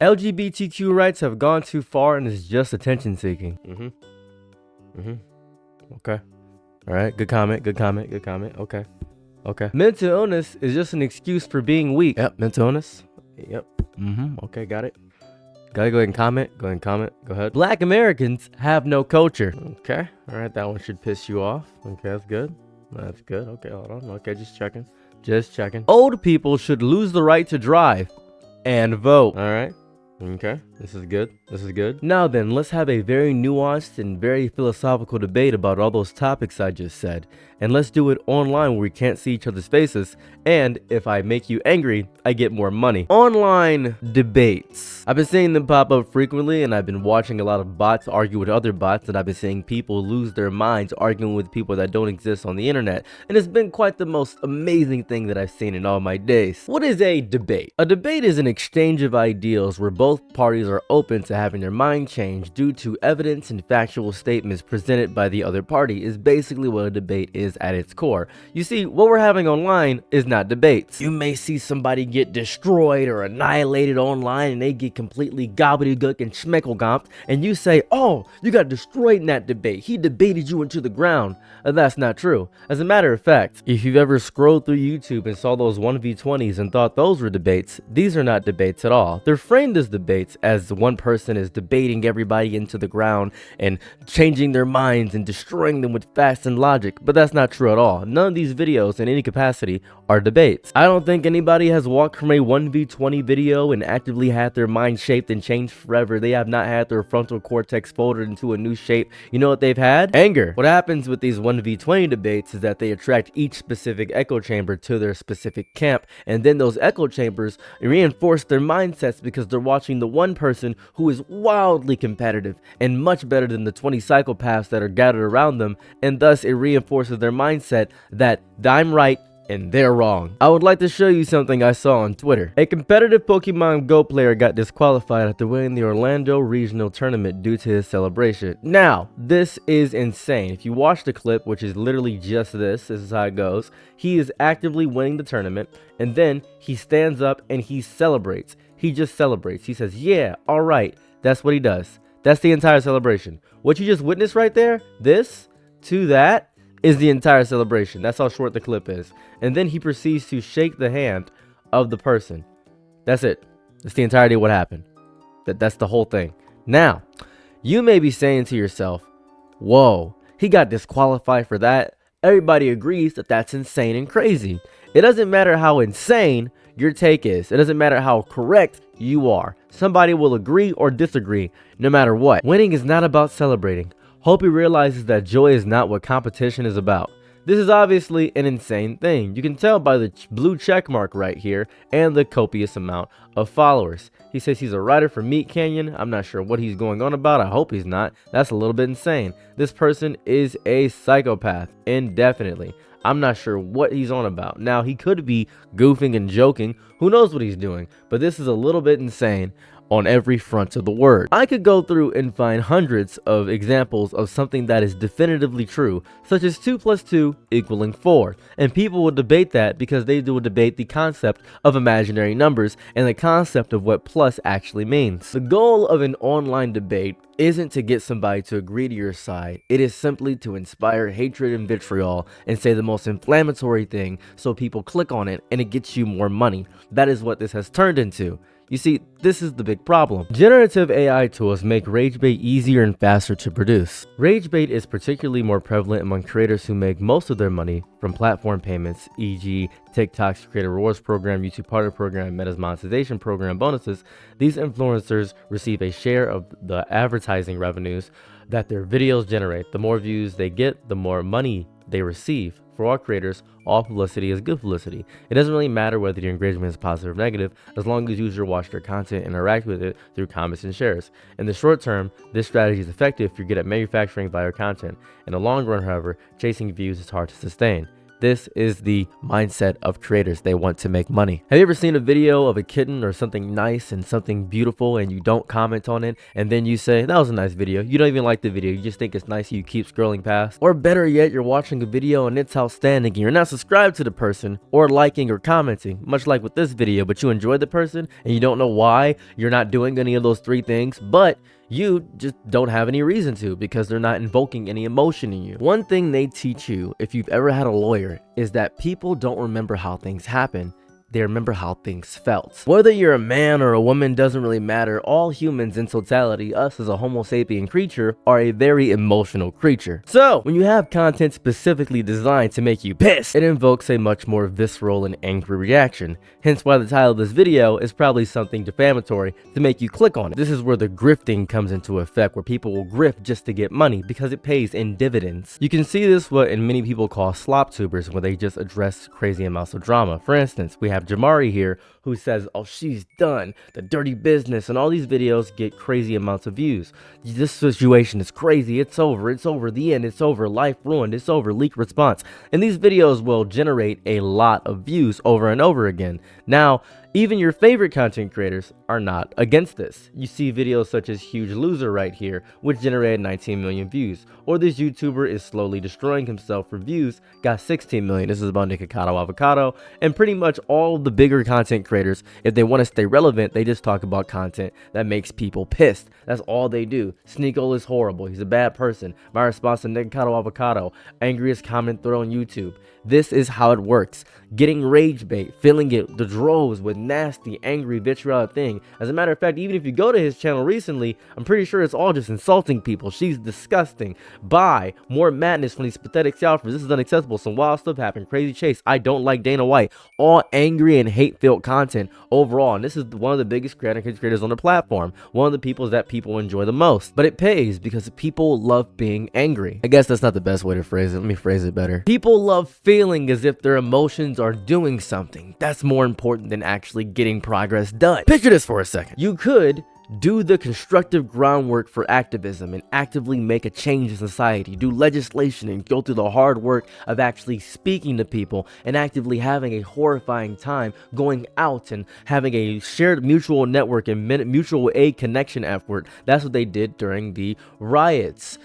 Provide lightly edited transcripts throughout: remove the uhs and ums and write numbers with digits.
LGBTQ rights have gone too far and is just attention seeking. Okay. All right. Good comment. Okay. Mental illness is just an excuse for being weak. Yep. Mental illness. Yep. Okay. Got it. Gotta go ahead and comment. Go ahead. Black Americans have no culture. Okay. All right. That one should piss you off. Okay. That's good. Okay. Hold on. Okay. Just checking. Old people should lose the right to drive and vote. All right. Okay, this is good. Now then, let's have a very nuanced and very philosophical debate about all those topics I just said. And let's do it online where we can't see each other's faces. And if I make you angry, I get more money. Online debates. I've been seeing them pop up frequently, and I've been watching a lot of bots argue with other bots, and I've been seeing people lose their minds arguing with people that don't exist on the internet. And it's been quite the most amazing thing that I've seen in all my days. What is a debate? A debate is an exchange of ideals where both parties are open to having their mind changed due to evidence and factual statements presented by the other party is basically what a debate is at its core. You see, what we're having online is not debates. You may see somebody get destroyed or annihilated online and they get completely gobbledygook and schmecklegomped, and you say, oh, you got destroyed in that debate. He debated you into the ground. And that's not true. As a matter of fact, if you've ever scrolled through YouTube and saw those 1v20s and thought those were debates, these are not debates at all. They're framed as debates as one person is debating everybody into the ground and changing their minds and destroying them with facts and logic, but that's not true at all. None of these videos in any capacity are debates. I don't think anybody has walked from a 1v20 video and actively had their mind shaped and changed forever. They have not had their frontal cortex folded into a new shape. You know what they've had? Anger. What happens with these 1v20 debates is that they attract each specific echo chamber to their specific camp, and then those echo chambers reinforce their mindsets because they're watching the one person who is wildly competitive and much better than the 20 psychopaths that are gathered around them, and thus it reinforces their mindset that I'm right and they're wrong. I would like to show you something I saw on Twitter. A competitive Pokemon Go player got disqualified after winning the Orlando Regional Tournament due to his celebration. Now, this is insane. If you watch the clip, which is literally just this is how it goes, he is actively winning the tournament, and then he stands up and he celebrates. He just celebrates. He says, yeah, all right. That's what he does. That's the entire celebration. What you just witnessed right there, this to that, is the entire celebration. That's how short the clip is. And then he proceeds to shake the hand of the person. That's it. That's the entirety of what happened. That's the whole thing. Now, you may be saying to yourself, whoa, he got disqualified for that. Everybody agrees that that's insane and crazy. It doesn't matter how insane your take is. It doesn't matter how correct you are. Somebody will agree or disagree no matter what. Winning is not about celebrating. Hope he realizes that joy is not what competition is about. This is obviously an insane thing. You can tell by the blue check mark right here and the copious amount of followers. He says he's a writer for Meat Canyon. I'm not sure what he's going on about. I hope he's not. That's a little bit insane. This person is a psychopath indefinitely. I'm not sure what he's on about. Now, he could be goofing and joking. Who knows what he's doing? But this is a little bit insane on every front of the word. I could go through and find hundreds of examples of something that is definitively true, such as 2 + 2 = 4. And people will debate that because they will debate the concept of imaginary numbers and the concept of what plus actually means. The goal of an online debate isn't to get somebody to agree to your side. It is simply to inspire hatred and vitriol and say the most inflammatory thing so people click on it and it gets you more money. That is what this has turned into. You see, this is the big problem. Generative AI tools make rage bait easier and faster to produce. Rage bait is particularly more prevalent among creators who make most of their money from platform payments, e.g. TikTok's Creator Rewards Program, YouTube Partner Program, Meta's Monetization Program bonuses. These influencers receive a share of the advertising revenues that their videos generate. The more views they get, the more money they receive. For all creators, all publicity is good publicity. It doesn't really matter whether your engagement is positive or negative, as long as users watch their content and interact with it through comments and shares. In the short term, this strategy is effective if you're good at manufacturing viral content. In the long run, however, chasing views is hard to sustain. This is the mindset of creators. They want to make money. Have you ever seen a video of a kitten or something nice and something beautiful and you don't comment on it, and then you say, that was a nice video? You don't even like the video. You just think it's nice, you keep scrolling past. Or better yet, you're watching a video and it's outstanding and you're not subscribed to the person or liking or commenting, much like with this video, but you enjoy the person and you don't know why you're not doing any of those three things, but you just don't have any reason to, because they're not invoking any emotion in you. One thing they teach you, if you've ever had a lawyer, is that people don't remember how things happen. They remember how things felt. Whether you're a man or a woman doesn't really matter. All humans in totality, us as a Homo sapien creature, are a very emotional creature. So when you have content specifically designed to make you pissed, it invokes a much more visceral and angry reaction. Hence why the title of this video is probably something defamatory to make you click on it. This is where the grifting comes into effect, where people will grift just to get money because it pays in dividends. You can see this what many people call slop tubers, where they just address crazy amounts of drama. For instance, we have Jamari here, who says, oh, she's done, the dirty business, and all these videos get crazy amounts of views. This situation is crazy, it's over, the end, it's over, life ruined, it's over, leaked response. And these videos will generate a lot of views over and over again. Now, even your favorite content creators are not against this. You see videos such as Huge Loser right here, which generated 19 million views. Or this YouTuber is slowly destroying himself for views, got 16 million. This is about Nikocado Avocado. And pretty much all of the bigger content creators, if they want to stay relevant, they just talk about content that makes people pissed. That's all they do. Sneeko is horrible. He's a bad person. My response to Nikocado Avocado, angriest comment thrown on YouTube. This is how it works. Getting rage bait, filling it the droves with nasty, angry, vitriolic thing. As a matter of fact, even if you go to his channel recently, I'm pretty sure it's all just insulting people. She's disgusting. Bye. More madness from these pathetic selfers. This is unacceptable. Some wild stuff happened. Crazy chase. I don't like Dana White. All angry and hate-filled content overall. And this is one of the biggest content creators on the platform. One of the people that people enjoy the most. But it pays because people love being angry. I guess that's not the best way to phrase it. Let me phrase it better. People love feeling as if their emotions are doing something. That's more important than actually getting progress done. Picture this for a second. You could do the constructive groundwork for activism and actively make a change in society, do legislation and go through the hard work of actually speaking to people and actively having a horrifying time going out and having a shared mutual network and mutual aid connection effort. That's what they did during the riots.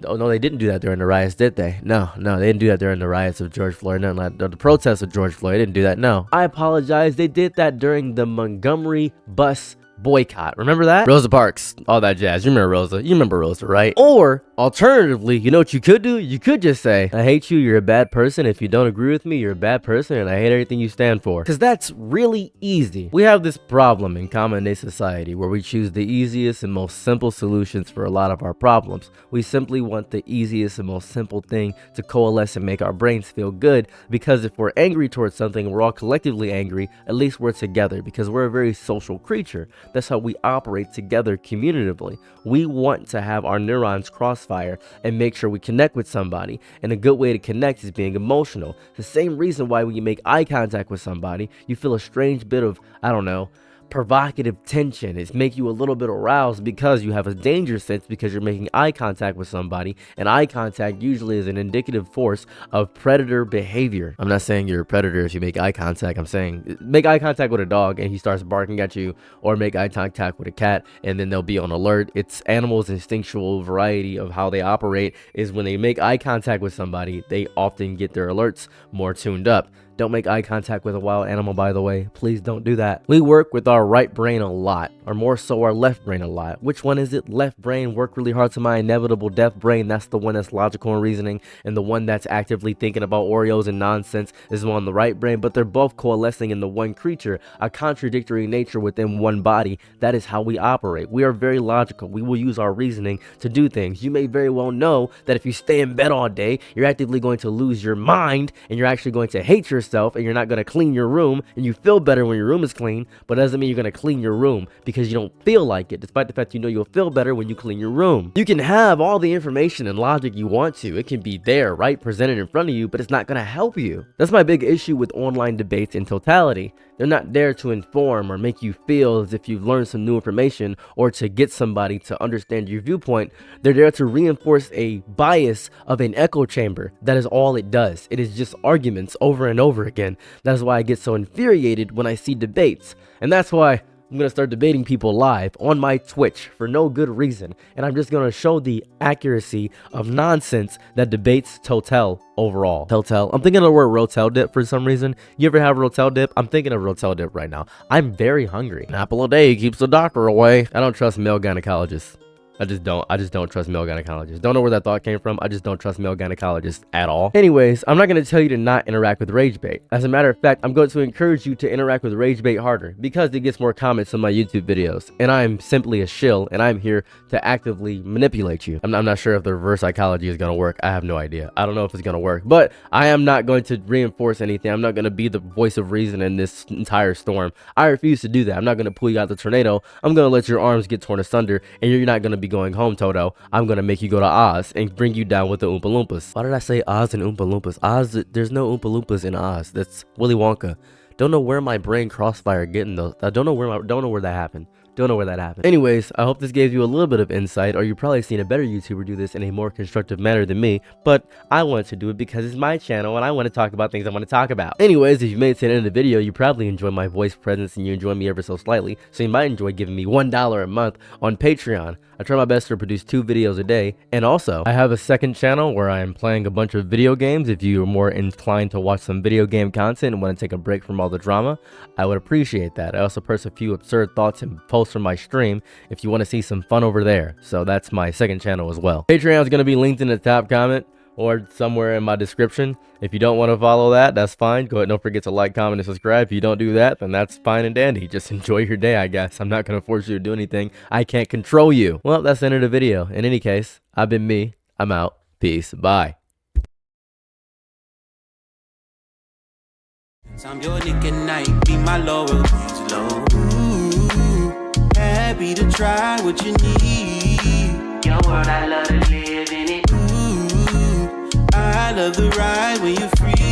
Oh, no, they didn't do that during the riots, did they? No, they didn't do that during the riots of George Floyd. No, the protests of George Floyd. They didn't do that, no. I apologize. They did that during the Montgomery bus boycott. Remember that? Rosa Parks, all that jazz. You remember Rosa? You remember Rosa, right? Or alternatively, you know what you could do? You could just say, I hate you, you're a bad person. If you don't agree with me, you're a bad person, and I hate everything you stand for. Because that's really easy. We have this problem in common day society where we choose the easiest and most simple solutions for a lot of our problems. We simply want the easiest and most simple thing to coalesce and make our brains feel good, because if we're angry towards something, we're all collectively angry, at least we're together, because we're a very social creature. That's how we operate together communicatively. We want to have our neurons crossfire and make sure we connect with somebody. And a good way to connect is being emotional. The same reason why when you make eye contact with somebody, you feel a strange bit of, I don't know, provocative tension. It's make you a little bit aroused because you have a danger sense, because you're making eye contact with somebody, and eye contact usually is an indicative force of predator behavior. I'm not saying you're a predator if you make eye contact. I'm saying make eye contact with a dog and he starts barking at you, or make eye contact with a cat and then they'll be on alert. It's animals' instinctual variety of how they operate is when they make eye contact with somebody, they often get their alerts more tuned up. Don't make eye contact with a wild animal, by the way. Please don't do that. We work with our right brain a lot, or more so our left brain a lot. Which one is it? Left brain, work really hard to my inevitable deaf brain. That's the one that's logical and reasoning. And the one that's actively thinking about Oreos and nonsense is the one on the right brain. But they're both coalescing in the one creature, a contradictory nature within one body. That is how we operate. We are very logical. We will use our reasoning to do things. You may very well know that if you stay in bed all day, you're actively going to lose your mind and you're actually going to hate yourself yourself and you're not going to clean your room, and you feel better when your room is clean, but it doesn't mean you're going to clean your room because you don't feel like it, despite the fact you know you'll feel better when you clean your room. You can have all the information and logic you want to. It can be there, right, presented in front of you, but it's not going to help you. That's my big issue with online debates in totality. They're not there to inform or make you feel as if you've learned some new information or to get somebody to understand your viewpoint. They're there to reinforce a bias of an echo chamber. That is all it does. It is just arguments over and over again. That's why I get so infuriated when I see debates. And that's why I'm going to start debating people live on my Twitch for no good reason. And I'm just going to show the accuracy of nonsense that debates total overall. Total. I'm thinking of the word rotel dip for some reason. You ever have rotel dip? I'm thinking of rotel dip right now. I'm very hungry. An apple a day keeps the doctor away. I don't trust male gynecologists. I just don't trust male gynecologists. Don't know where that thought came from. I just don't trust male gynecologists at all. Anyways, I'm not going to tell you to not interact with rage bait. As a matter of fact, I'm going to encourage you to interact with rage bait harder because it gets more comments on my YouTube videos. And I'm simply a shill, and I'm here to actively manipulate you. I'm not sure if the reverse psychology is going to work. I have no idea. I don't know if it's going to work, but I am not going to reinforce anything. I'm not going to be the voice of reason in this entire storm. I refuse to do that. I'm not going to pull you out the tornado. I'm going to let your arms get torn asunder, and you're not going to be going home, Toto. I'm gonna make you go to Oz and bring you down with the Oompa Loompas. Why did I say Oz and Oompa Loompas? Oz, there's no Oompa Loompas in Oz. That's Willy Wonka. Don't know where my brain crossfire getting those. I don't know where that happened. Don't know where that happened. Anyways, I hope this gave you a little bit of insight, or you've probably seen a better YouTuber do this in a more constructive manner than me, but I wanted to do it because it's my channel and I want to talk about things I want to talk about. Anyways, if you made it to the end of the video, you probably enjoy my voice presence and you enjoy me ever so slightly, so you might enjoy giving me $1 a month on Patreon. I try my best to produce 2 videos a day, and also I have a second channel where I am playing a bunch of video games. If you are more inclined to watch some video game content and want to take a break from all the drama, I would appreciate that. I also post a few absurd thoughts and posts from my stream if you want to see some fun over there, so that's my second channel as well. Patreon is going to be linked in the top comment or somewhere in my description. If you don't want to follow that, that's fine. Go ahead, don't forget to like, comment, and subscribe. If you don't do that, then that's fine and dandy. Just enjoy your day, I guess. I'm not going to force you to do anything. I can't control you. Well, that's the end of the video. In any case, I've been me. I'm out. Peace. Bye. I'm your Nick at night, be my loyalties low. Ooh, happy to try what you need. Your world, I love to live in it. Ooh, I love the ride when you're free.